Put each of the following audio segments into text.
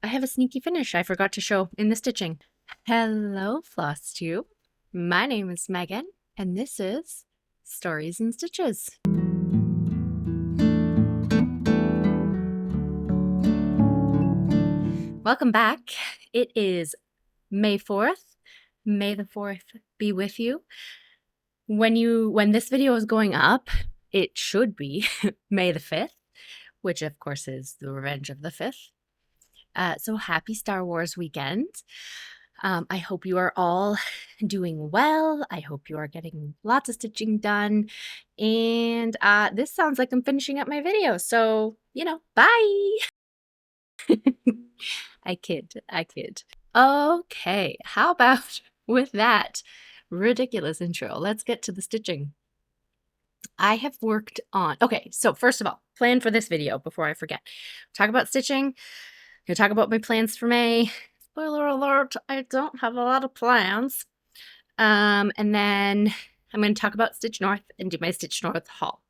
I have a sneaky finish I forgot to show in the stitching. Hello, Flosstube. My name is Megan, and this is Stories and Stitches. Welcome back. It is May 4th. May the 4th be with you. When this video is going up, it should be May the 5th, which of course is the Revenge of the 5th. So happy Star Wars weekend. I hope you are all doing well. I hope you are getting lots of stitching done. And this sounds like I'm finishing up my video. So, bye. I kid. Okay, how about with that ridiculous intro? Let's get to the stitching. I have worked on, okay, so first of all, plan for this video before I forget. Talk about stitching. I'm going to talk about my plans for May. Spoiler alert, I don't have a lot of plans. And then I'm going to talk about Stitch North and do my Stitch North haul.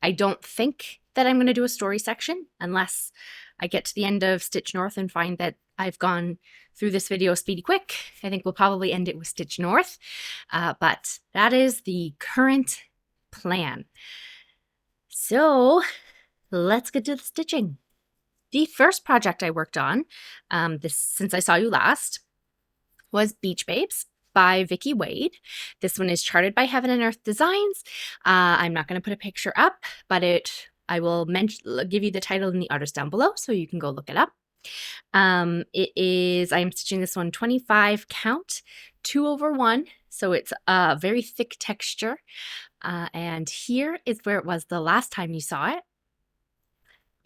I don't think that I'm going to do a story section unless I get to the end of Stitch North and find that I've gone through this video speedy quick. I think we'll probably end it with Stitch North, but that is the current plan. So let's get to the stitching. The first project I worked on, since I saw you last, was Beach Babes by Vicki Wade. This one is charted by Heaven and Earth Designs. I'm not going to put a picture up, but I will give you the title and the artist down below so you can go look it up. I am stitching this one 25 count, 2/1, so it's a very thick texture. And here is where it was the last time you saw it.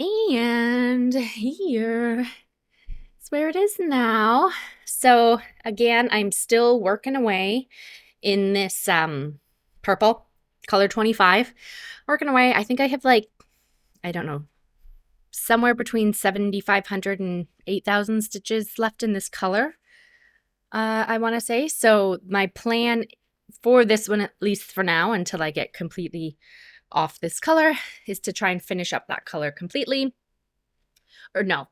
And here is where it is now. So again, I'm still working away in this purple, color 25. Working away. I think I have I don't know, somewhere between 7,500 and 8,000 stitches left in this color, I want to say. So my plan for this one, at least for now, until I get completely off this color, is to try and finish up that color completely. Or no,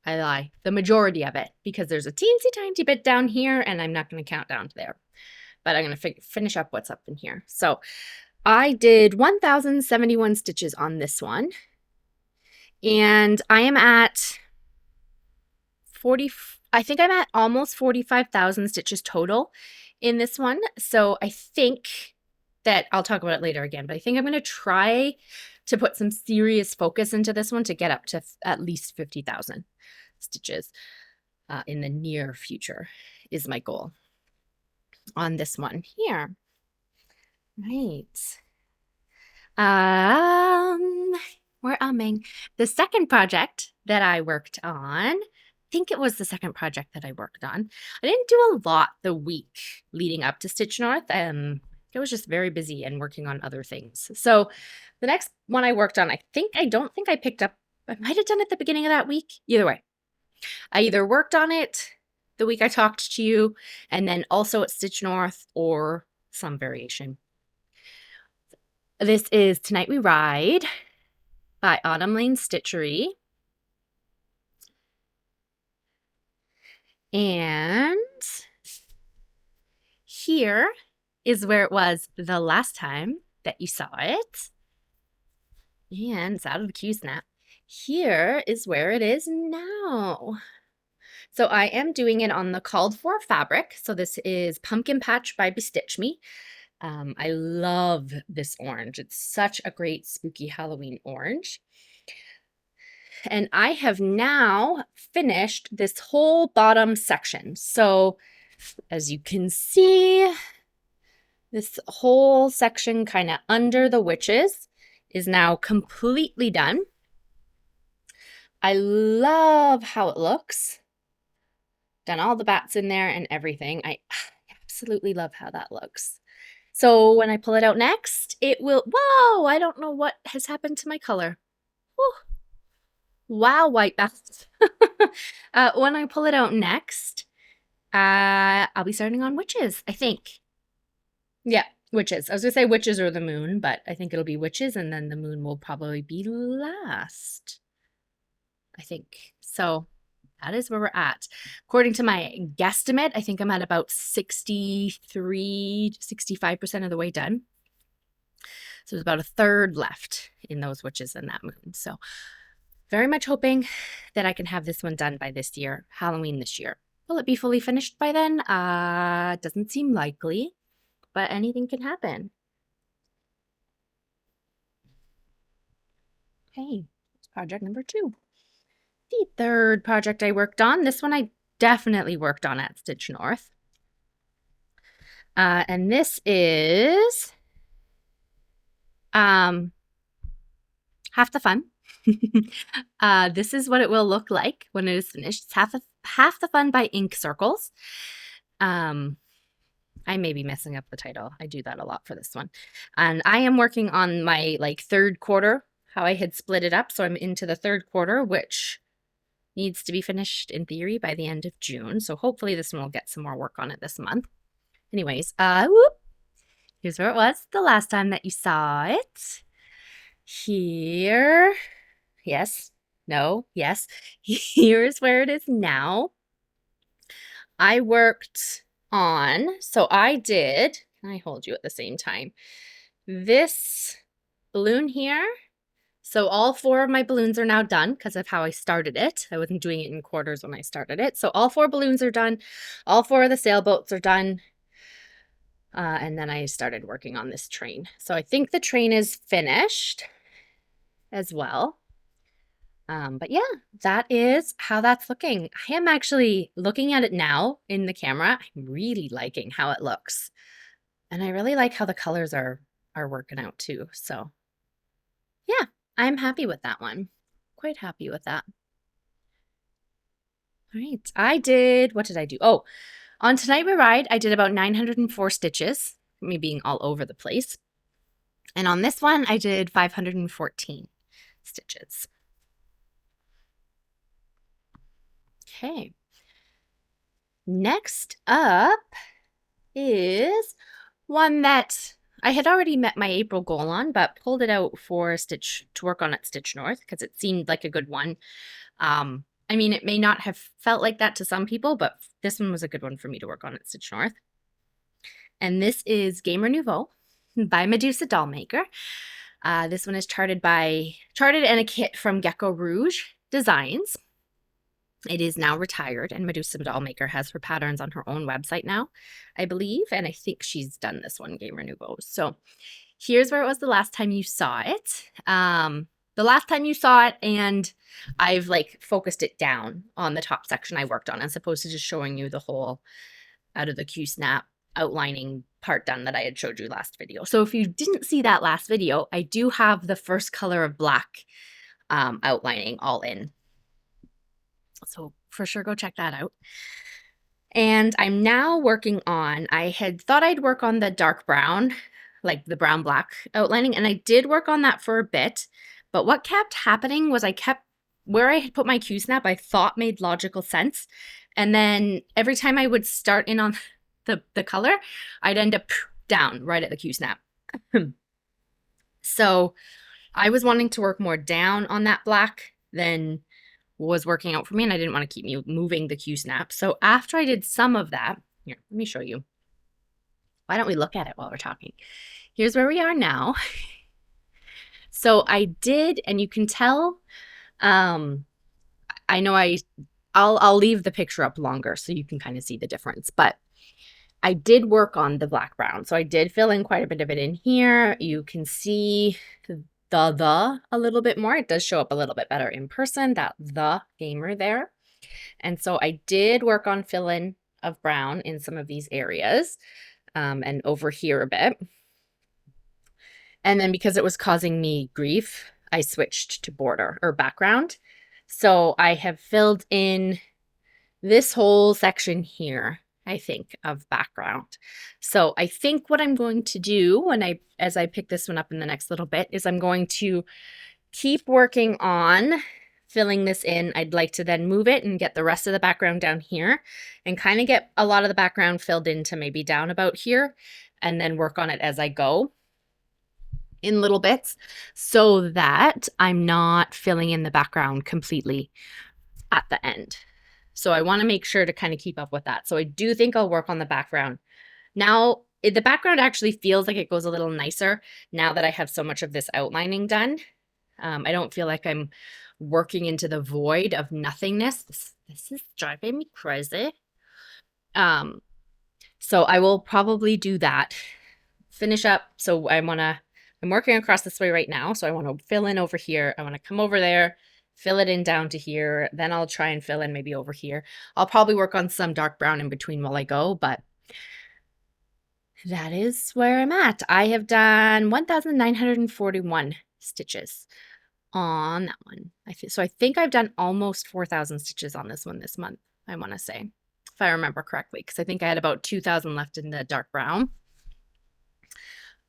I lie. The majority of it, because there's a teensy tiny bit down here, and I'm not going to count down to there. But I'm going to finish up what's up in here. So I did 1,071 stitches on this one. And I am at I think I'm at almost 45,000 stitches total in this one. So I think that I'll talk about it later again, but I think I'm going to try to put some serious focus into this one to get up to at least 50,000 stitches in the near future is my goal on this one here. Right. We're umming. The second project that I worked on, I think it was the second project that I worked on. I didn't do a lot the week leading up to Stitch North. I was just very busy and working on other things. So the next one I worked on, I don't think I picked up, I might have done it at the beginning of that week. Either way, I either worked on it the week I talked to you and then also at Stitch North or some variation. This is Tonight We Ride by Autumn Lane Stitchery. And here is where it was the last time that you saw it. And it's out of the Q-snap. Here is where it is now. So I am doing it on the called for fabric. So this is Pumpkin Patch by Bestitch Me. I love this orange. It's such a great spooky Halloween orange. And I have now finished this whole bottom section. So as you can see, this whole section kind of under the witches is now completely done. I love how it looks. Done all the bats in there and everything. I absolutely love how that looks. So when I pull it out next, it will, whoa, I don't know what has happened to my color. Whew. Wow, white bats. When I pull it out next, I'll be starting on witches, I think. Yeah, witches. I was going to say witches or the moon, but I think it'll be witches, and then the moon will probably be last, I think. So that is where we're at. According to my guesstimate, I think I'm at about 63 to 65% of the way done. So there's about a third left in those witches and that moon. So very much hoping that I can have this one done by this year, Halloween this year. Will it be fully finished by then? Doesn't seem likely, but anything can happen. Okay, that's project number 2. The third project I worked on, this one I definitely worked on at Stitch North. And this is half the fun. This is what it will look like when it is finished. It's half the fun by Ink Circles. I may be messing up the title. I do that a lot for this one. And I am working on my third quarter, how I had split it up. So I'm into the third quarter, which needs to be finished in theory by the end of June. So hopefully this one will get some more work on it this month. Anyways, here's where it was the last time that you saw it. Here. Yes. No. Yes. Here's where it is now. I worked on, so I did, can I hold you at the same time? This balloon here. So all 4 of my balloons are now done because of how I started it. I wasn't doing it in quarters when I started it. So all 4 balloons are done. All 4 of the sailboats are done. And then I started working on this train. So I think the train is finished as well. But yeah, that is how that's looking. I am actually looking at it now in the camera. I'm really liking how it looks. And I really like how the colors are working out too. So yeah, I'm happy with that one. Quite happy with that. All right, what did I do? Oh, on Tonight We Ride, I did about 904 stitches, me being all over the place. And on this one, I did 514 stitches. Okay. Next up is one that I had already met my April goal on, but pulled it out for to work on at Stitch North because it seemed like a good one. I mean, it may not have felt like that to some people, but this one was a good one for me to work on at Stitch North. And this is Gamer Nouveau by Medusa Dollmaker. This one is charted and a kit from GeckoRouge Designs. It is now retired, and Medusa Dollmaker has her patterns on her own website now, I believe, and I think she's done this one, Gamer Nouveau. So here's where it was the last time you saw it. The last time you saw it, and I've focused it down on the top section I worked on as opposed to just showing you the whole out of the Q-snap outlining part done that I had showed you last video. So if you didn't see that last video, I do have the first color of black outlining all in. So for sure, go check that out. And I'm now working on, I had thought I'd work on the dark brown, like the brown black outlining. And I did work on that for a bit. But what kept happening was where I had put my Q-snap, I thought made logical sense. And then every time I would start in on the color, I'd end up down right at the Q-snap. So I was wanting to work more down on that black than was working out for me, and I didn't want to keep moving the Q-snap. So after I did some of that, here, let me show you. Why don't we look at it while we're talking? Here's where we are now. So I did, and you can tell, I know I'll leave the picture up longer so you can kind of see the difference, but I did work on the black brown. So I did fill in quite a bit of it in here. You can see the a little bit more. It does show up a little bit better in person, that the gamer there. And so I did work on fill-in of brown in some of these areas and over here a bit. And then because it was causing me grief, I switched to border or background. So I have filled in this whole section here, I think, of background. So I think what I'm going to do as I pick this one up in the next little bit is I'm going to keep working on filling this in. I'd like to then move it and get the rest of the background down here and kind of get a lot of the background filled into maybe down about here and then work on it as I go in little bits so that I'm not filling in the background completely at the end. So I want to make sure to kind of keep up with that. So I do think I'll work on the background. Now, the background actually feels like it goes a little nicer now that I have so much of this outlining done. I don't feel like I'm working into the void of nothingness. This is driving me crazy. So I will probably do that. Finish up. So I'm working across this way right now. So I want to fill in over here. I want to come over there, fill it in down to here. Then I'll try and fill in maybe over here. I'll probably work on some dark brown in between while I go, but that is where I'm at. I have done 1,941 stitches on that one. So I think I've done almost 4,000 stitches on this one this month, I want to say, if I remember correctly, because I think I had about 2,000 left in the dark brown.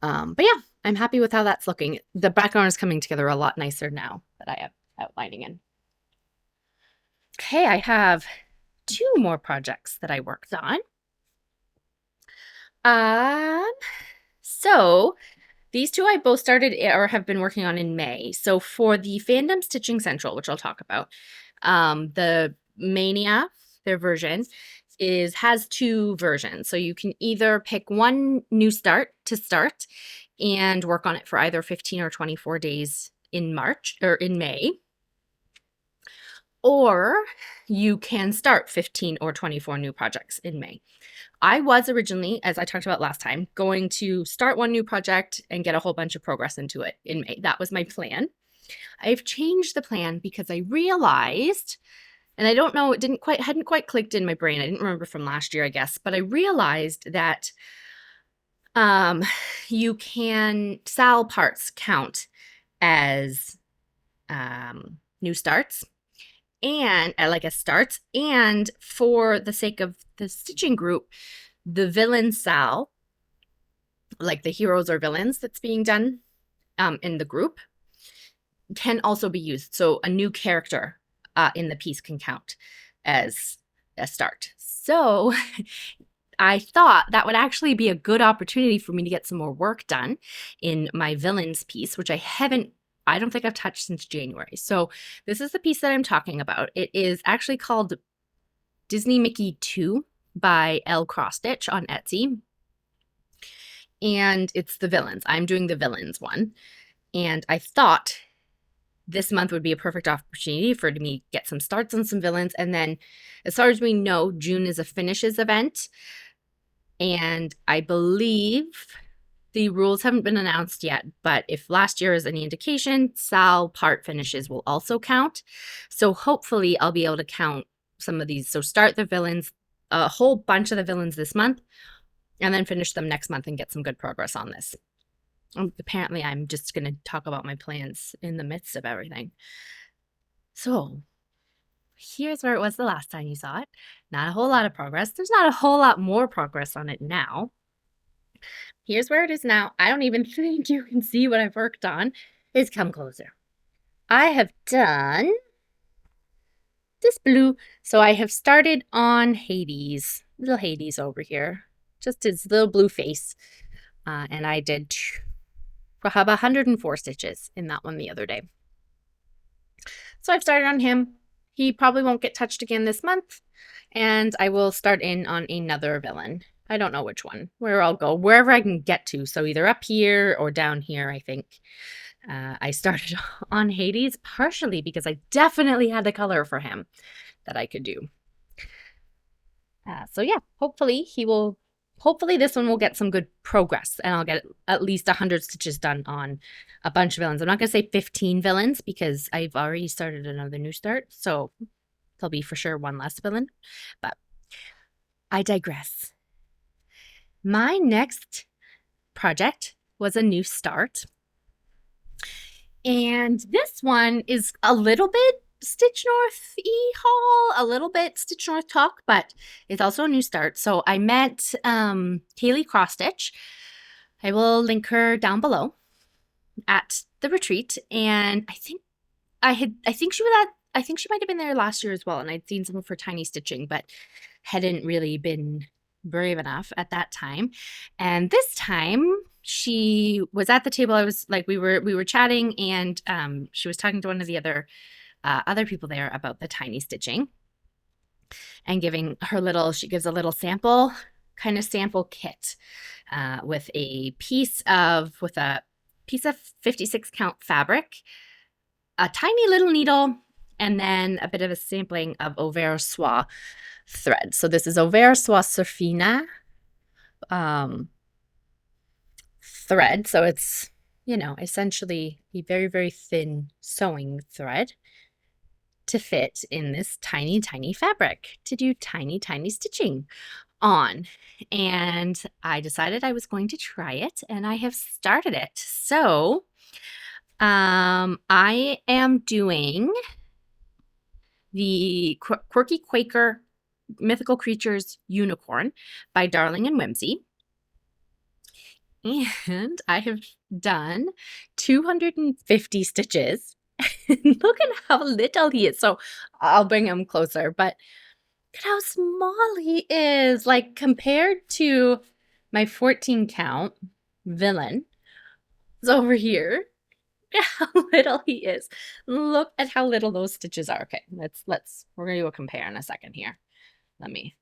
But yeah, I'm happy with how that's looking. The background is coming together a lot nicer now that I have outlining in. Okay, I have 2 more projects that I worked on. So these 2 I both started or have been working on in May. So for the Fandom Stitching Central, which I'll talk about, the Mania, their version, has 2 versions. So you can either pick one new start to start and work on it for either 15 or 24 days in March or in May, or you can start 15 or 24 new projects in May. I was originally, as I talked about last time, going to start one new project and get a whole bunch of progress into it in May. That was my plan. I've changed the plan because I realized, and I don't know, hadn't quite clicked in my brain. I didn't remember from last year, I guess, but I realized that you can SAL parts count as new starts and like as starts, and for the sake of the stitching group, the villain SAL, like the heroes or villains that's being done in the group, can also be used. So a new character in the piece can count as a start. So I thought that would actually be a good opportunity for me to get some more work done in my villains piece, which I don't think I've touched since January. So this is the piece that I'm talking about. It is actually called Disney Mickey 2 by ElCrossStitch on Etsy. And it's the villains. I'm doing the villains one. And I thought this month would be a perfect opportunity for me to get some starts on some villains. And then as far as we know, June is a finishes event. And I believe the rules haven't been announced yet, but if last year is any indication, SAL part finishes will also count. So hopefully I'll be able to count some of these. So start the villains, a whole bunch of the villains this month, and then finish them next month and get some good progress on this. Apparently I'm just going to talk about my plans in the midst of everything. So here's where it was the last time you saw it. Not a whole lot of progress. There's not a whole lot more progress on it now. Here's where it is now. I don't even think you can see what I've worked on. Let's come closer. I have done this blue. So I have started on Hades, little Hades over here, just his little blue face. And I did have 104 stitches in that one the other day. So I've started on him. He probably won't get touched again this month. And I will start in on another villain. I don't know which one, where I'll go, wherever I can get to. So either up here or down here, I think. I started on Hades partially because I definitely had the color for him that I could do. So yeah, hopefully this one will get some good progress and I'll get at least 100 stitches done on a bunch of villains. I'm not going to say 15 villains because I've already started another new start. So there'll be for sure one less villain, but I digress. My next project was a new start. And this one is a little bit Stitch North haul, a little bit Stitch North talk, but it's also a new start. So I met Haley Cross-Stitch. I will link her down below at the retreat. And I think she might have been there last year as well. And I'd seen some of her tiny stitching, but hadn't really been brave enough at that time. And this time she was at the table. I was like, we were chatting, and she was talking to one of the other people there about the tiny stitching. and giving her she gives a little sample kit with a piece of 56 count fabric, a tiny little needle, and then a bit of a sampling of Auvert Soie thread. So this is Auvert Soie Surfina thread. So it's, essentially a very, very thin sewing thread to fit in this tiny, tiny fabric to do tiny, tiny stitching on. And I decided I was going to try it, and I have started it. So I am doing the Quirky Quaker Mythical Creatures Unicorn by Darling and Whimsy. And I have done 250 stitches. Look at how little he is. So I'll bring him closer, but look at how small he is. Like compared to my 14 count villain is over here. Look at how little he is. Look at how little those stitches are. Okay, we're gonna do a compare in a second here. Okay.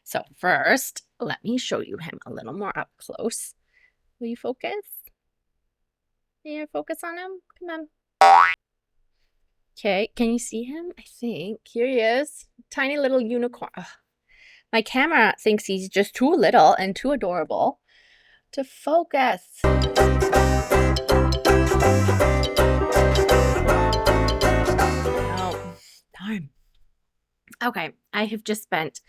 So first, let me show you him a little more up close. Will you focus? Yeah, focus on him. Come on. Okay, can you see him? I think. Here he is. Tiny little unicorn. Ugh. My camera thinks he's just too little and too adorable to focus. Oh, darn. Okay, I have just spent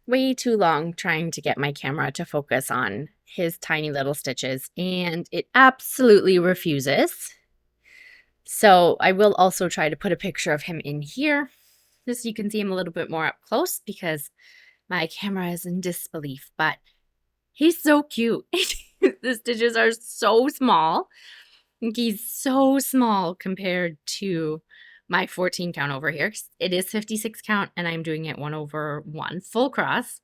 way too long trying to get my camera to focus on his tiny little stitches, and it absolutely refuses. So I will also try to put a picture of him in here, just so you can see him a little bit more up close, because my camera is in disbelief, but he's so cute. The stitches are so small. He's so small compared to my 14 count over here. It is 56 count, and I'm doing it 1/1 full cross.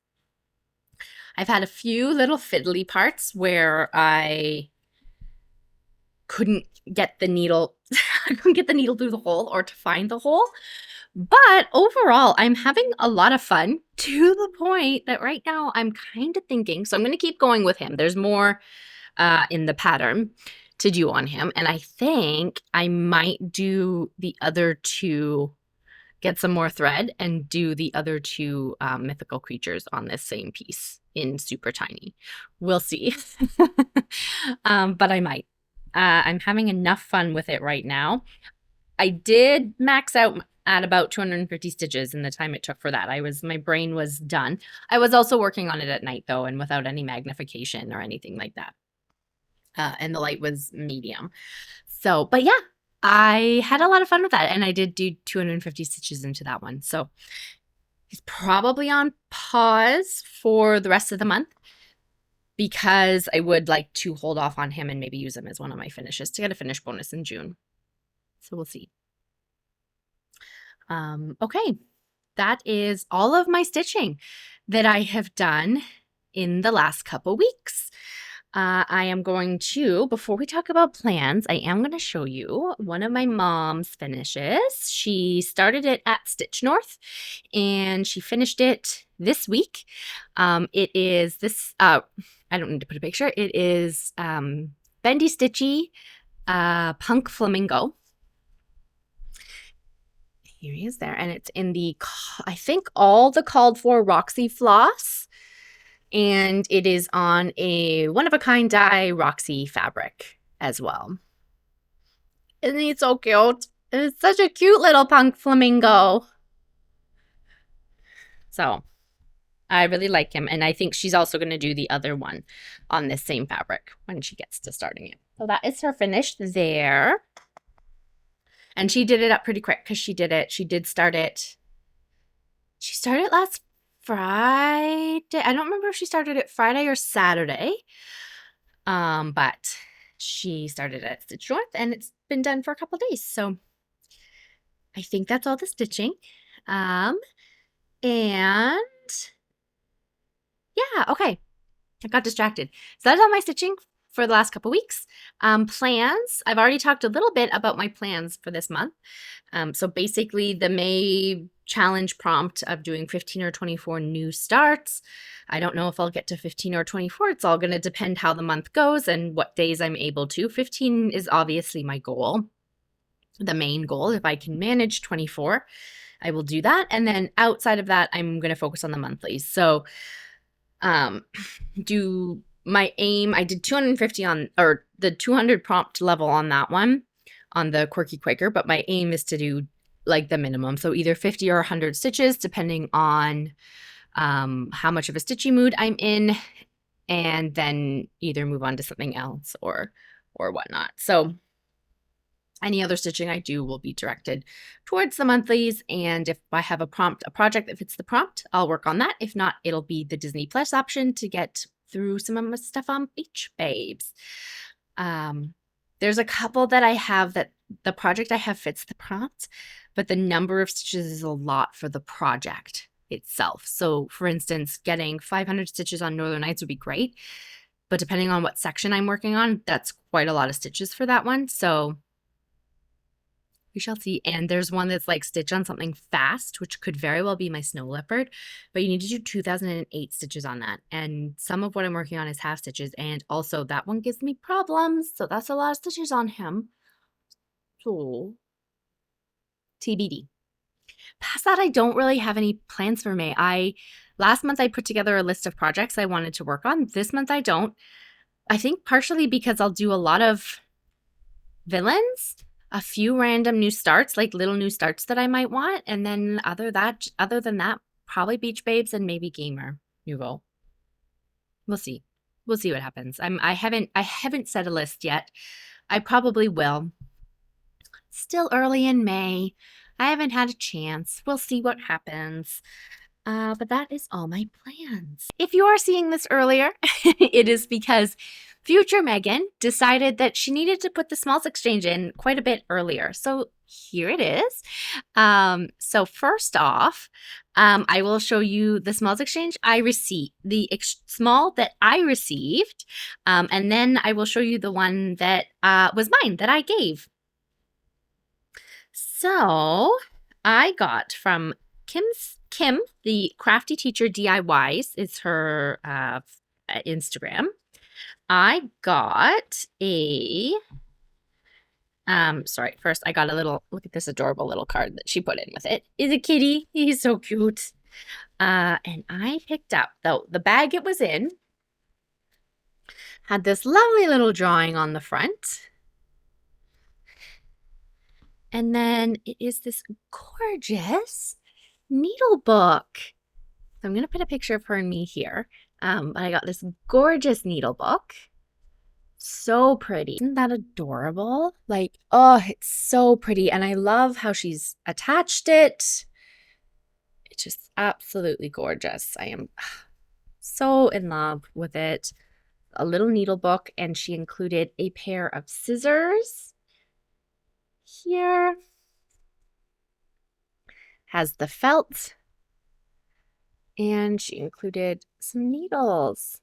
I've had a few little fiddly parts where I couldn't get the needle through the hole or to find the hole. But overall, I'm having a lot of fun, to the point that right now I'm kind of thinking, so I'm going to keep going with him. There's more in the pattern to do on him, and I think I might do the other two, get some more thread and do the other two mythical creatures on this same piece in super tiny. We'll see. But I might. I'm having enough fun with it right now. I did max out at about 250 stitches in the time it took for that. My brain was done. I was also working on it at night though, and without any magnification or anything like that. And the light was medium. So, but yeah, I had a lot of fun with that, and I did do 250 stitches into that one. So he's probably on pause for the rest of the month, because I would like to hold off on him and maybe use him as one of my finishes to get a finish bonus in June. So we'll see. Okay, that is all of my stitching that I have done in the last couple weeks. I am going to, before we talk about plans, I am going to show you one of my mom's finishes. She started it at Stitch North, and she finished it this week. It is this, I don't need to put a picture. It is BendyStitchy Punk Flamingo. Here he is there, and it's in the, I think, all the called for Roxy floss. And it is on a one-of-a-kind dye Roxy fabric as well. Isn't he so cute? It's such a cute little punk flamingo. So I really like him, and I think she's also going to do the other one on this same fabric when she gets to starting it. So that is her finish there. And she did it up pretty quick, because she started last Friday. I don't remember if she started it Friday or Saturday. But she started at Stitch North, and it's been done for a couple days. So I think that's all the stitching. And yeah, okay. I got distracted. So that's all my stitching for the last couple weeks. Plans. I've already talked a little bit about my plans for this month. So basically the May challenge prompt of doing 15 or 24 new starts. I don't know if I'll get to 15 or 24. It's all going to depend how the month goes and what days I'm able to. 15 is obviously my goal, the main goal. If I can manage 24, I will do that. And then outside of that, I'm going to focus on the monthlies. So do my aim, I did 250 on, or the 200 prompt level on that one, on the Quirky Quaker, but my aim is to do like the minimum. So either 50 or 100 stitches, depending on how much of a stitchy mood I'm in, and then either move on to something else or whatnot. So any other stitching I do will be directed towards the monthlies. And if I have a project that fits the prompt, I'll work on that. If not, it'll be the Disney Plus option to get through some of my stuff on Beach Babes. There's a couple that I have that the project I have fits the prompt, but the number of stitches is a lot for the project itself. So for instance, getting 500 stitches on Northern Nights would be great, but depending on what section I'm working on, that's quite a lot of stitches for that one. So we shall see. And there's one that's like stitch on something fast, which could very well be my snow leopard, but you need to do 2008 stitches on that. And some of what I'm working on is half stitches. And also that one gives me problems. So that's a lot of stitches on him. So TBD. Past that, I don't really have any plans for May. Last month I put together a list of projects I wanted to work on. This month I don't. I think partially because I'll do a lot of villains, a few random new starts, like little new starts that I might want, and then other than that, probably Beach Babes and maybe Gamer Nouveau. We'll see. We'll see what happens. I haven't set a list yet. I probably will. Still early in May. I haven't had a chance. We'll see what happens. But that is all my plans. If you are seeing this earlier, it is because future Megan decided that she needed to put the smalls exchange in quite a bit earlier. So here it is. So first off, I will show you the smalls exchange I received, the small that I received, and then I will show you the one that was mine that I gave. So I got from Kim, the Crafty Teacher DIYs, is her Instagram. I got a, sorry, first I got a little, look at this adorable little card that she put in with it. Is a kitty. He's so cute. And I picked up, though, the bag it was in had this lovely little drawing on the front. And then it is this gorgeous needle book. So I'm going to put a picture of her and me here. But I got this gorgeous needle book. So pretty. Isn't that adorable? Like, oh, it's so pretty. And I love how she's attached it. It's just absolutely gorgeous. I am so in love with it. A little needle book, and she included a pair of scissors. Here has the felt, and she included some needles.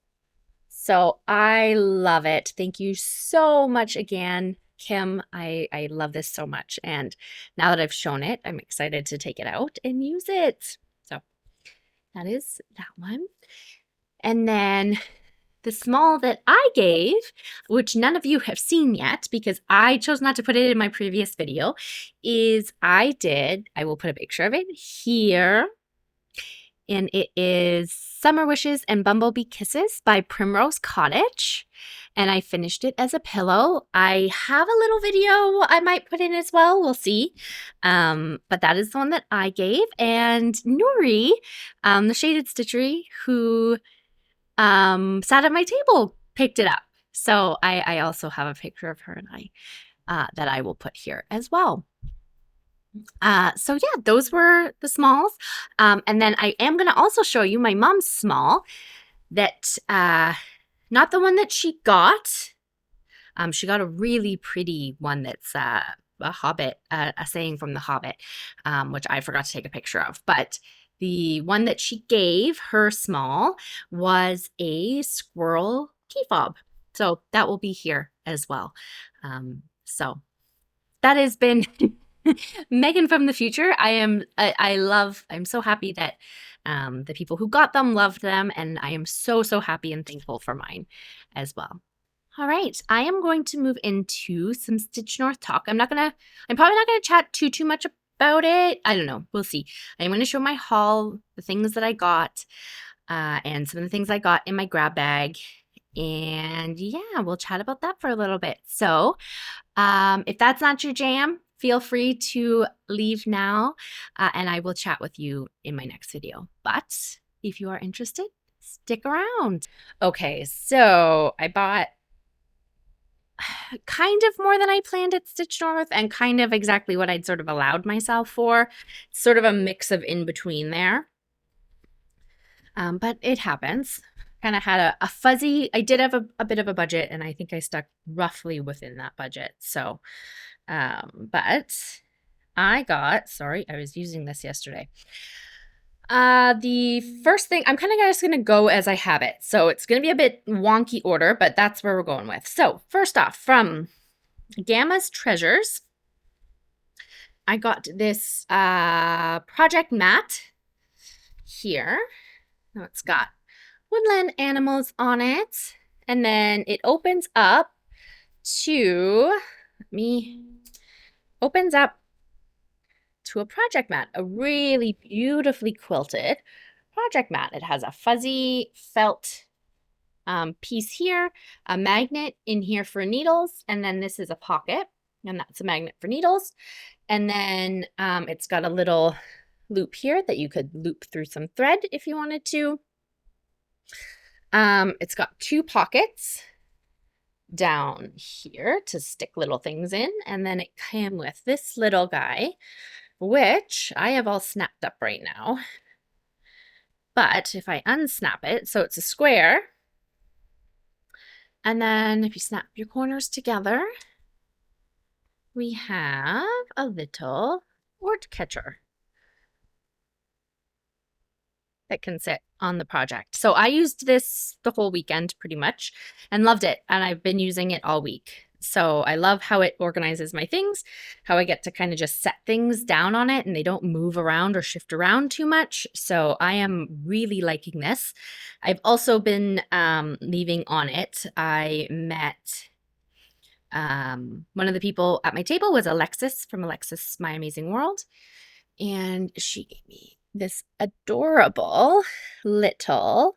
So I love it. Thank you so much again, Kim. I love this so much, and now that I've shown it, I'm excited to take it out and use it. So that is that one. And then the small that I gave, which none of you have seen yet because I chose not to put it in my previous video, is I will put a picture of it here. And it is Summer Wishes and Bumblebee Kisses by Primrose Cottage. And I finished it as a pillow. I have a little video I might put in as well. We'll see. But that is the one that I gave. And Nuri, the Shaded Stitchery, who sat at my table, picked it up. So I also have a picture of her and I that I will put here as well. So yeah, those were the smalls. And then I am going to also show you my mom's small that, not the one that she got. She got a really pretty one that's a Hobbit, a saying from the Hobbit, which I forgot to take a picture of. But the one that she gave, her small, was a squirrel key fob. So that will be here as well. So that has been Megan from the future. I'm so happy that the people who got them loved them, and I am so happy and thankful for mine as well. All right, I am going to move into some Stitch North talk. I'm probably not gonna chat too much about it. I don't know, we'll see. I'm gonna show my haul, the things that I got, and some of the things I got in my grab bag. And yeah, we'll chat about that for a little bit. So if that's not your jam, feel free to leave now, and I will chat with you in my next video. But if you are interested, stick around. Okay, so I bought kind of more than I planned at Stitch North and kind of exactly what I'd sort of allowed myself for. Sort of a mix of in between there. But it happens. Kind of had a fuzzy, I did have a bit of a budget, and I think I stuck roughly within that budget. So, but I got, sorry, I was using this yesterday. The first thing, I'm kind of just going to go as I have it. So it's going to be a bit wonky order, but that's where we're going with. So first off, from Gamma's Treasures, I got this project mat here. Now it's got woodland animals on it, and then it opens up to a project mat, a really beautifully quilted project mat. It has a fuzzy felt piece here, a magnet in here for needles, and then this is a pocket, and that's a magnet for needles. And then it's got a little loop here that you could loop through some thread if you wanted to. It's got two pockets down here to stick little things in, and then it came with this little guy, which I have all snapped up right now. But if I unsnap it, so it's a square, and then if you snap your corners together, we have a little wart catcher that can sit on the project. So I used this the whole weekend pretty much and loved it, and I've been using it all week. So I love how it organizes my things, how I get to kind of just set things down on it and they don't move around or shift around too much. So I am really liking this. I've also been leaving on it. I met one of the people at my table was Alexis from Alexis My Amazing World, and she gave me this adorable little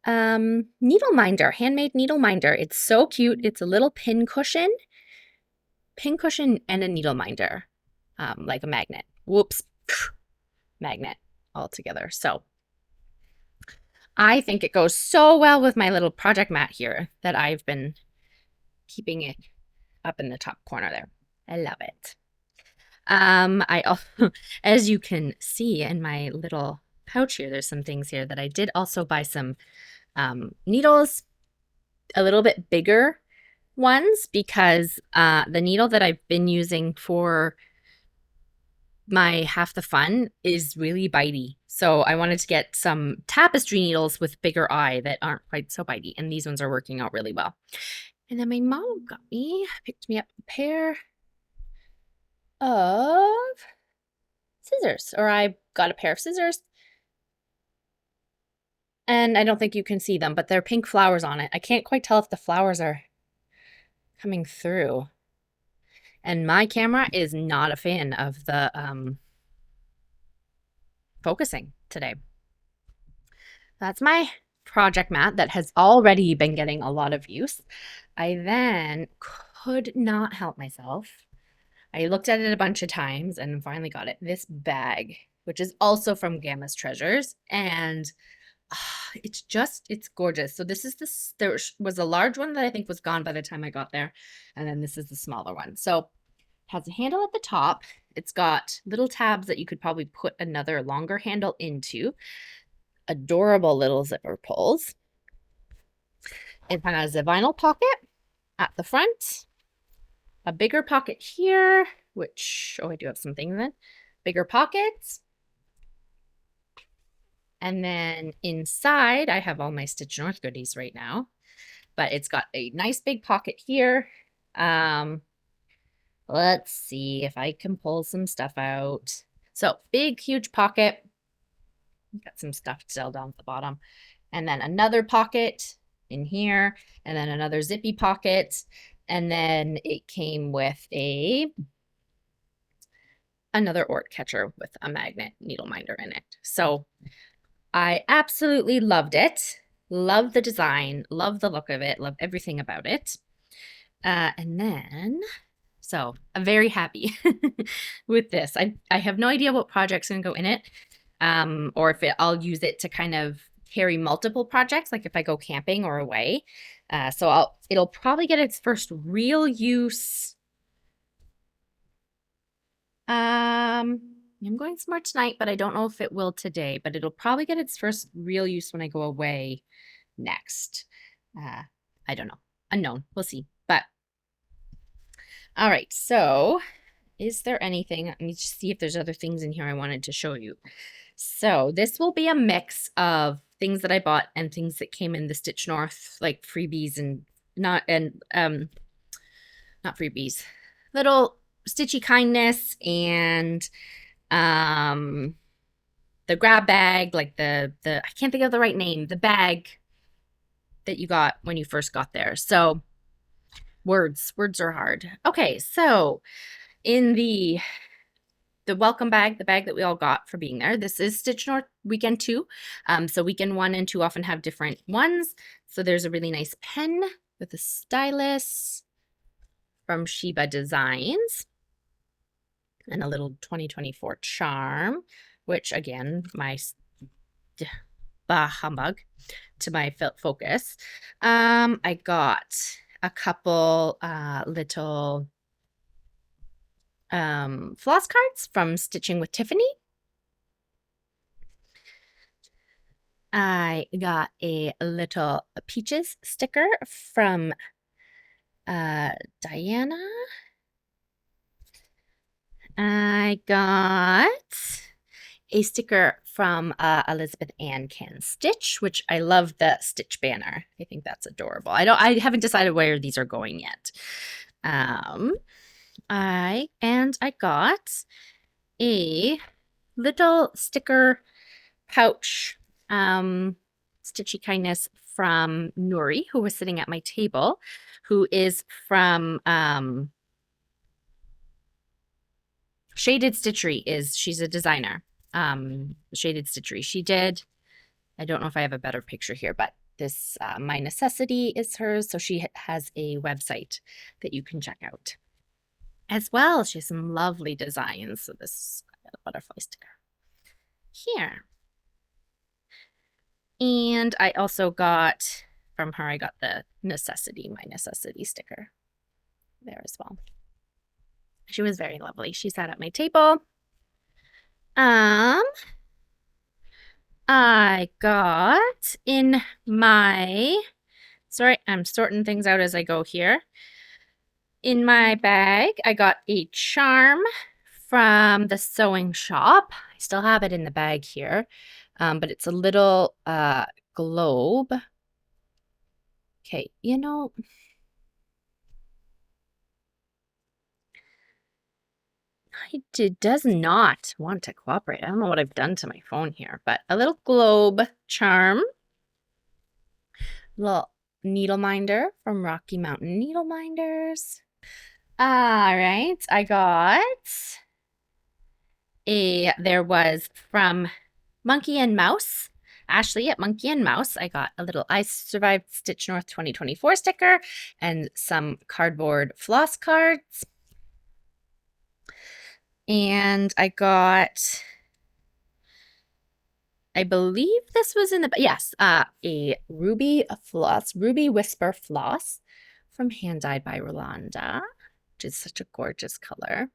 needle minder, handmade needle minder. It's so cute. It's a little pin cushion and a needle minder, like a magnet. Whoops, magnet all together. So I think it goes so well with my little project mat here that I've been keeping it up in the top corner there. I love it. I also, as you can see in my little pouch here, there's some things here that I did also buy some needles, a little bit bigger ones, because the needle that I've been using for my Half the Fun is really bitey. So I wanted to get some tapestry needles with bigger eye that aren't quite so bitey, and these ones are working out really well. And then my mom picked me up a pair of scissors, or I got a pair of scissors, and I don't think you can see them, but they're pink flowers on it. I can't quite tell if the flowers are coming through, and my camera is not a fan of the focusing today. That's my project mat that has already been getting a lot of use. I then could not help myself. I looked at it a bunch of times and finally got it. This bag, which is also from Gamma's Treasures, and it's gorgeous. So this is there was a large one that I think was gone by the time I got there, and then this is the smaller one. So it has a handle at the top. It's got little tabs that you could probably put another longer handle into. Adorable little zipper pulls. It has a vinyl pocket at the front, a bigger pocket here, which, I do have some things in. Bigger pockets. And then inside, I have all my Stitch North goodies right now, but it's got a nice big pocket here. Let's see if I can pull some stuff out. So big, huge pocket. Got some stuff still down at the bottom. And then another pocket in here, and then another zippy pocket. And then it came with another Ort catcher with a magnet needle minder in it. So I absolutely loved it. Love the design, love the look of it, love everything about it. And then, so I'm very happy with this. I have no idea what project's gonna go in it, or if I'll use it to kind of carry multiple projects, like if I go camping or away. So it'll probably get its first real use. I'm going somewhere tonight, but I don't know if it will today, but it'll probably get its first real use when I go away next. I don't know. Unknown. We'll see. But all right. So is there anything? Let me just see if there's other things in here I wanted to show you. So this will be a mix of things that I bought and things that came in the Stitch North, like freebies and not freebies, little stitchy kindness and the grab bag, like the I can't think of the right name, the bag that you got when you first got there. So words are hard. Okay, so in the welcome bag, the bag that we all got for being there, this is Stitch North weekend 2. So weekend 1 and 2 often have different ones. So there's a really nice pen with a stylus from Shiba Designs and a little 2024 charm, which again, my bah humbug to my focus. I got a couple little floss cards from Stitching with Tiffany. I got a little peaches sticker from Diana. I got a sticker from Elizabeth Ann Can Stitch, which I love the Stitch banner. I think that's adorable. I haven't decided where these are going yet. I got a little sticker pouch, Stitchy Kindness from Nuri, who was sitting at my table, who is from Shaded Stitchery. She's a designer. Shaded Stitchery. She did, I don't know if I have a better picture here, but this My Necessity is hers. So she has a website that you can check out as well. She has some lovely designs. So this butterfly sticker here. And I also got from her, I got the My Necessity sticker there as well. She was very lovely. She sat at my table. I got in my, sorry, I'm sorting things out as I go here. In my bag, I got a charm from the sewing shop. I still have it in the bag here, but it's a little globe. Okay, you know, it does not want to cooperate. I don't know what I've done to my phone here, but a little globe charm. Little Needleminder from Rocky Mountain Needleminders. All right, I got there was from Monkey and Mouse, Ashley at Monkey and Mouse. I got a little I Survived Stitch North 2024 sticker and some cardboard floss cards. And I got, I believe this was in the, yes, a Ruby Whisper floss from Hand Dyed by Rolanda, which is such a gorgeous color.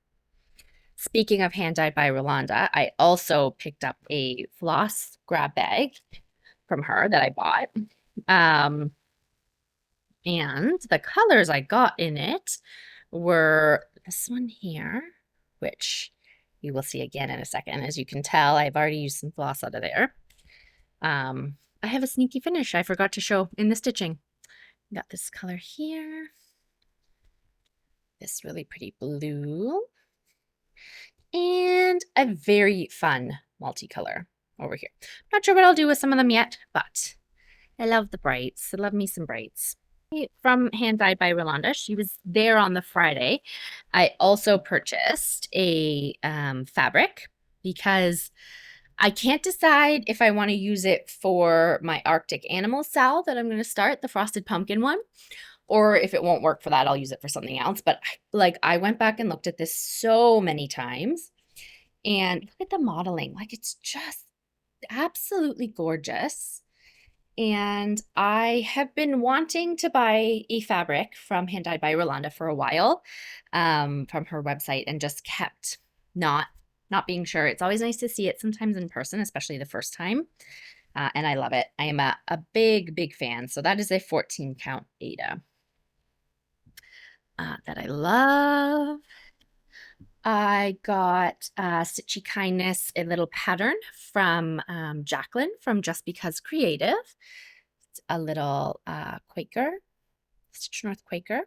Speaking of Hand Dyed by Rolanda, I also picked up a floss grab bag from her that I bought. And the colors I got in it were this one here, which you will see again in a second. As you can tell, I've already used some floss out of there. I have a sneaky finish I forgot to show in the stitching. Got this color here. this really pretty blue, and a very fun multicolor over here. Not sure what I'll do with some of them yet, but I love the brights. I love me some brights. From Hand Dyed by Rolanda. She was there on the Friday. I also purchased a fabric because I can't decide if I want to use it for my Arctic Animal Sal that I'm going to start, the frosted pumpkin one, or if it won't work for that, I'll use it for something else. But I went back and looked at this so many times, and look at the modeling. Like, it's just absolutely gorgeous. And I have been wanting to buy a fabric from Hand Dyed by Rolanda for a while, from her website, and just kept not being sure. It's always nice to see it sometimes in person, especially the first time. And I love it. I am a big, big fan. So that is a 14 count Ada that I love. I got Stitchy Kindness, a little pattern from Jacqueline from Just Because Creative. It's a little Quaker, Stitch North Quaker.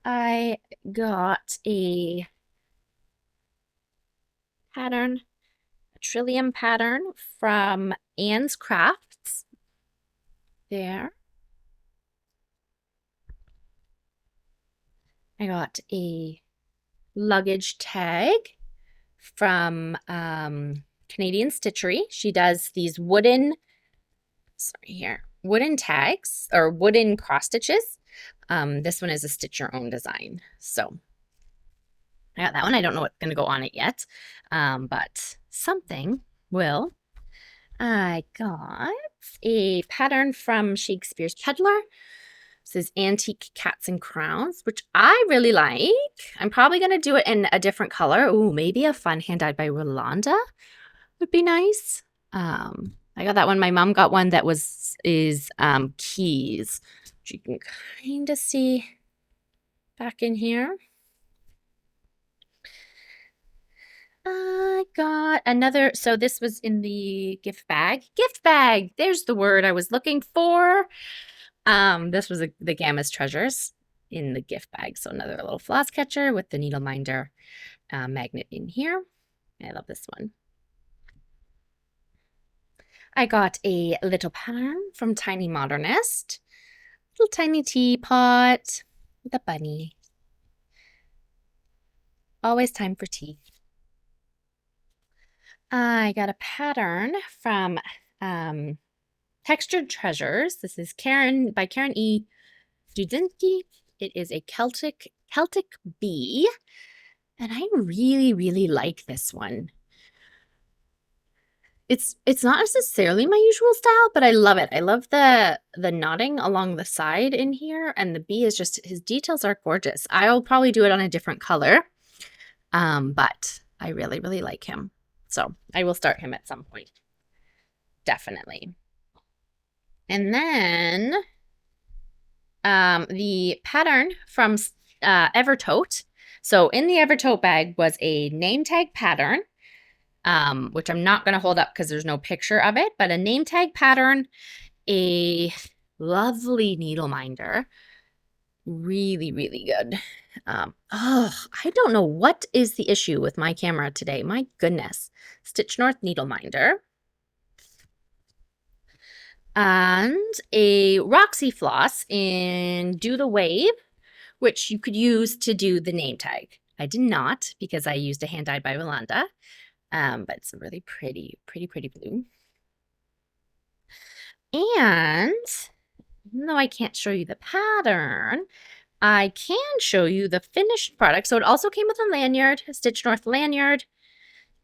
I got a pattern, a Trillium pattern from Anne's Crafts. There. I got a luggage tag from Canadian Stitchery. She does these wooden tags or wooden cross stitches. This one is a stitch your own design. So I got that one. I don't know what's going to go on it yet, but something will. I got a pattern from Shakespeare's Peddler. This is Antique Cats and Crowns, which I really like. I'm probably going to do it in a different color. Ooh, maybe a fun Hand Dyed by Rolanda would be nice. I got that one. My mom got one that is keys, which you can kind of see back in here. I got another, so this was in the gift bag. Gift bag, there's the word I was looking for. This was the Gamma's Treasures in the gift bag. So another little floss catcher with the Needleminder magnet in here. I love this one. I got a little pattern from Tiny Modernist. Little tiny teapot with a bunny. Always time for tea. I got a pattern from Textured Treasures. This is by Karen E. Dudzinski. It is a Celtic bee, and I really, really like this one. It's not necessarily my usual style, but I love it. I love the knotting along the side in here, and the bee is just, his details are gorgeous. I'll probably do it on a different color, but I really, really like him. So I will start him at some point. Definitely. And then the pattern from Evertote. So in the Evertote bag was a name tag pattern, which I'm not going to hold up because there's no picture of it, but a name tag pattern, a lovely Needleminder. Really, really good. I don't know what is the issue with my camera today. My goodness. Stitch North Needleminder. And a Roxy floss in Do the Wave, which you could use to do the name tag. I did not because I used a Hand Dyed by Rolanda. But it's a really pretty blue. And even though I can't show you the pattern, I can show you the finished product. So it also came with a lanyard, a Stitch North lanyard,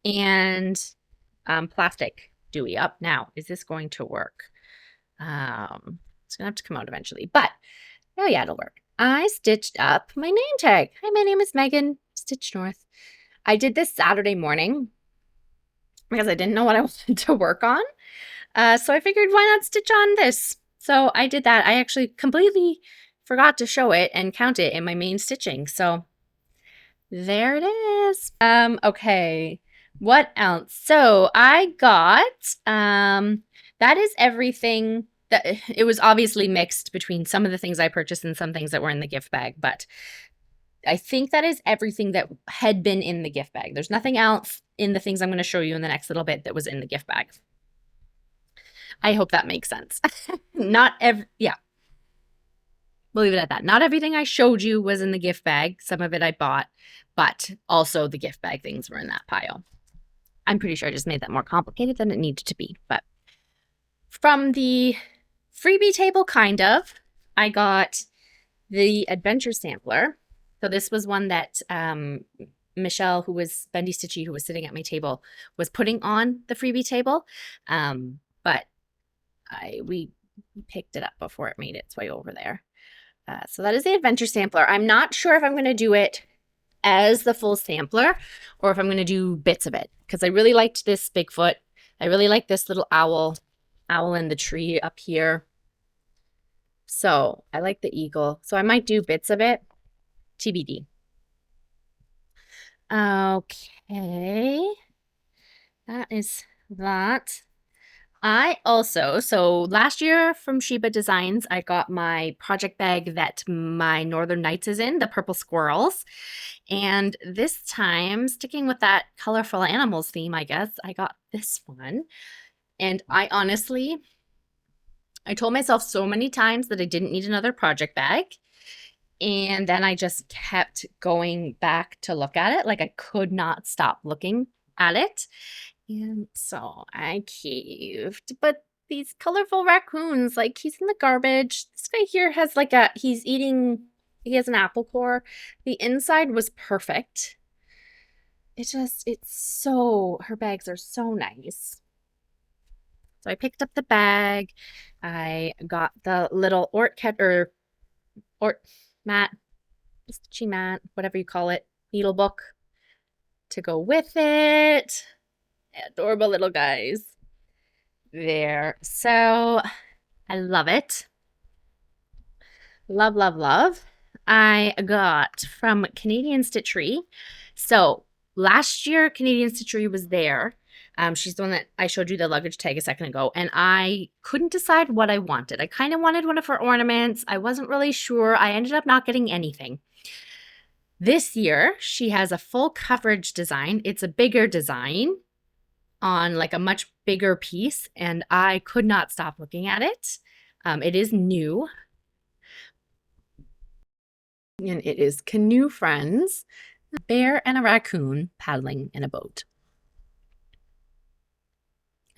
and plastic Dewey up. Now, is this going to work? It's gonna have to come out eventually, but oh yeah, it'll work. I stitched up my name tag. Hi, my name is Megan, Stitch North. I did this Saturday morning because I didn't know what I wanted to work on. So I figured, why not stitch on this? So I did that. I actually completely forgot to show it and count it in my main stitching. So there it is. Okay, what else? So I got, that is everything that it was obviously mixed between some of the things I purchased and some things that were in the gift bag, but I think that is everything that had been in the gift bag. There's nothing else in the things I'm going to show you in the next little bit that was in the gift bag. I hope that makes sense. Yeah. We'll leave it at that. Not everything I showed you was in the gift bag. Some of it I bought, but also the gift bag things were in that pile. I'm pretty sure I just made that more complicated than it needed to be. But from the freebie table, kind of, I got the adventure sampler. So this was one that Michelle, who was BendyStitchy, who was sitting at my table, was putting on the freebie table. But we picked it up before it made its way over there. So that is the adventure sampler. I'm not sure if I'm going to do it as the full sampler or if I'm going to do bits of it, because I really liked this Bigfoot. I really like this little owl in the tree up here. So I like the eagle. So I might do bits of it. TBD. Okay. That is that. So last year from Shiba Designs, I got my project bag that my Northern Nights is in, the purple squirrels. And this time, sticking with that colorful animals theme, I guess, I got this one. And I told myself so many times that I didn't need another project bag. And then I just kept going back to look at it. Like I could not stop looking at it. And so I caved. But these colorful raccoons, like he's in the garbage. This guy here has he has an apple core. The inside was perfect. Her bags are so nice. So I picked up the bag. I got the little Stitchy mat, whatever you call it, needle book to go with it. Adorable little guys there. So I love it. Love, love, love. I got from Canadian Stitchery. So last year, Canadian Stitchery was there. She's the one that I showed you the luggage tag a second ago, and I couldn't decide what I wanted. I kind of wanted one of her ornaments. I wasn't really sure. I ended up not getting anything. This year, she has a full coverage design. It's a bigger design on like a much bigger piece, and I could not stop looking at it. It is new. And it is Canoe Friends, a bear and a raccoon paddling in a boat.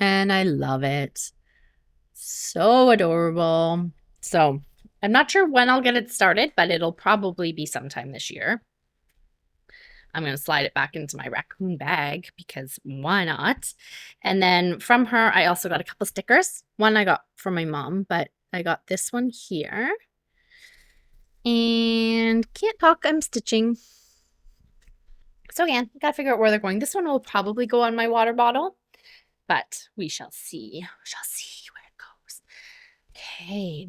And I love it. So adorable. So I'm not sure when I'll get it started, but it'll probably be sometime this year. I'm going to slide it back into my raccoon bag because why not? And then from her, I also got a couple stickers. One I got from my mom, but I got this one here. And can't talk, I'm stitching. So again, gotta figure out where they're going. This one will probably go on my water bottle, but we shall see. We shall see where it goes. Okay,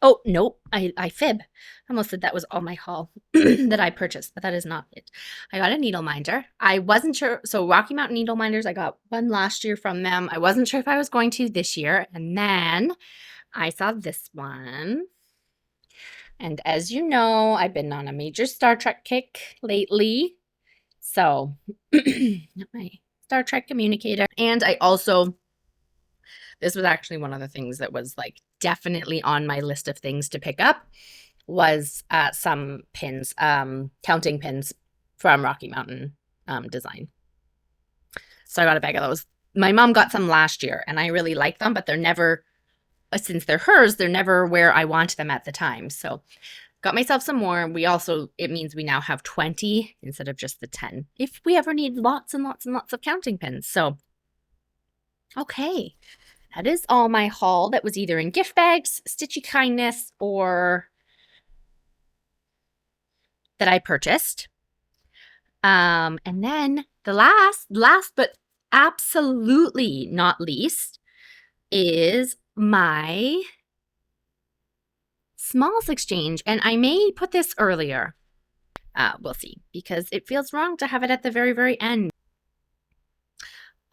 oh, nope, I fib. I almost said that was all my haul that I purchased, but that is not it. I got a Needleminder. I wasn't sure. So Rocky Mountain Needleminders, I got one last year from them. I wasn't sure if I was going to this year. And then I saw this one. And as you know, I've been on a major Star Trek kick lately. So my Star Trek communicator. And I also, this was actually one of the things that was like definitely on my list of things to pick up was some pins, counting pins from Rocky Mountain Design. So I got a bag of those. My mom got some last year and I really like them, but they're never, since they're hers, they're never where I want them at the time. So got myself some more. It means we now have 20 instead of just the 10 if we ever need lots and lots and lots of counting pins. So, okay, that is all my haul that was either in gift bags, Stitchy Kindness, or that I purchased. And then the last but absolutely not least is my smalls exchange. And I may put this earlier. We'll see, because it feels wrong to have it at the very, very end.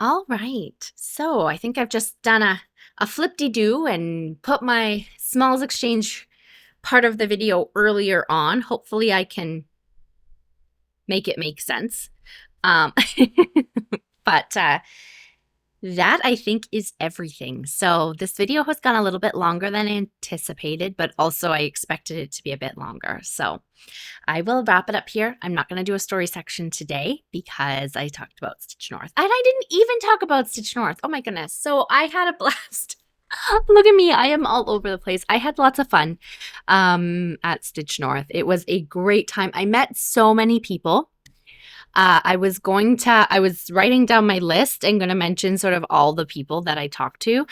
All right. So I think I've just done a a flip-de-doo and put my smalls exchange part of the video earlier on. Hopefully I can make it make sense. But that, I think, is everything. So this video has gone a little bit longer than anticipated, but also I expected it to be a bit longer. So I will wrap it up here. I'm not going to do a story section today because I talked about Stitch North. And I didn't even talk about Stitch North. Oh my goodness. So I had a blast. Look at me. I am all over the place. I had lots of fun at Stitch North. It was a great time. I met so many people. I was writing down my list and going to mention sort of all the people that I talked to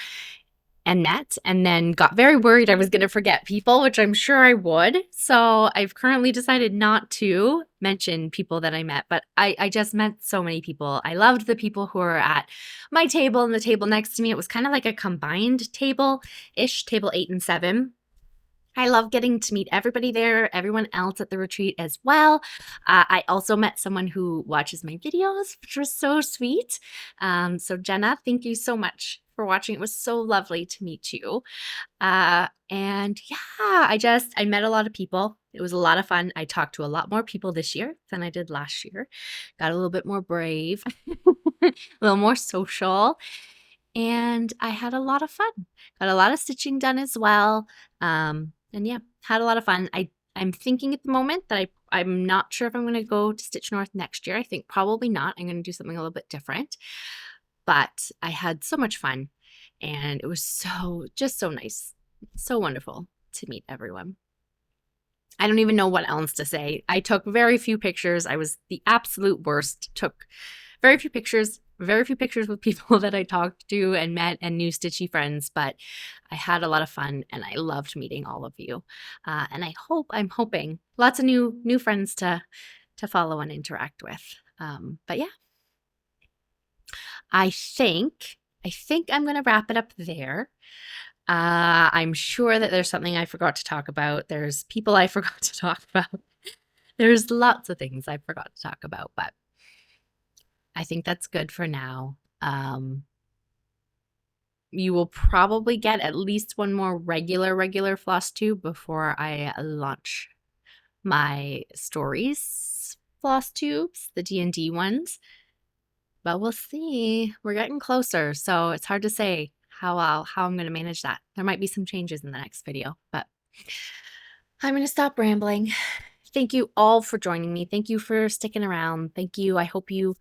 and met, and then got very worried I was going to forget people, which I'm sure I would. So I've currently decided not to mention people that I met, but I just met so many people. I loved the people who were at my table and the table next to me. It was kind of like a combined table-ish, table 8 and 7. I love getting to meet everybody there, everyone else at the retreat as well. I also met someone who watches my videos, which was so sweet. So Jenna, thank you so much for watching. It was so lovely to meet you. And yeah, I met a lot of people. It was a lot of fun. I talked to a lot more people this year than I did last year. Got a little bit more brave, a little more social. And I had a lot of fun. Got a lot of stitching done as well. And yeah, had a lot of fun. I'm thinking at the moment that I'm not sure if I'm going to go to Stitch North next year. I think probably not. I'm going to do something a little bit different. But I had so much fun, and it was just so nice. So wonderful to meet everyone. I don't even know what else to say. I took very few pictures. I was the absolute worst. Took very few pictures with people that I talked to and met and new stitchy friends, but I had a lot of fun and I loved meeting all of you. And I'm hoping lots of new friends to follow and interact with. But yeah, I think I'm going to wrap it up there. I'm sure that there's something I forgot to talk about. There's people I forgot to talk about. There's lots of things I forgot to talk about, but I think that's good for now. You will probably get at least one more regular Flosstube before I launch my stories Flosstubes, the D&D ones. But we'll see. We're getting closer, so it's hard to say how I'm going to manage that. There might be some changes in the next video, but I'm going to stop rambling. Thank you all for joining me. Thank you for sticking around. Thank you. I hope you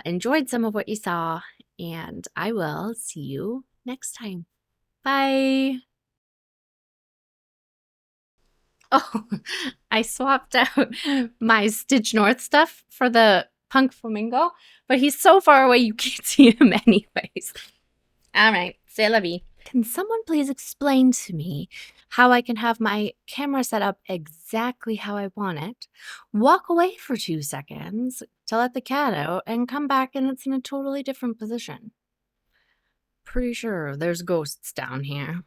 enjoyed some of what you saw, and I will see you next time. Bye. Oh, I swapped out my Stitch North stuff for the Punk Flamingo, but he's so far away you can't see him anyways. All right, c'est la vie. Can someone please explain to me how I can have my camera set up exactly how I want it, walk away for 2 seconds to let the cat out, and come back and it's in a totally different position? Pretty sure there's ghosts down here.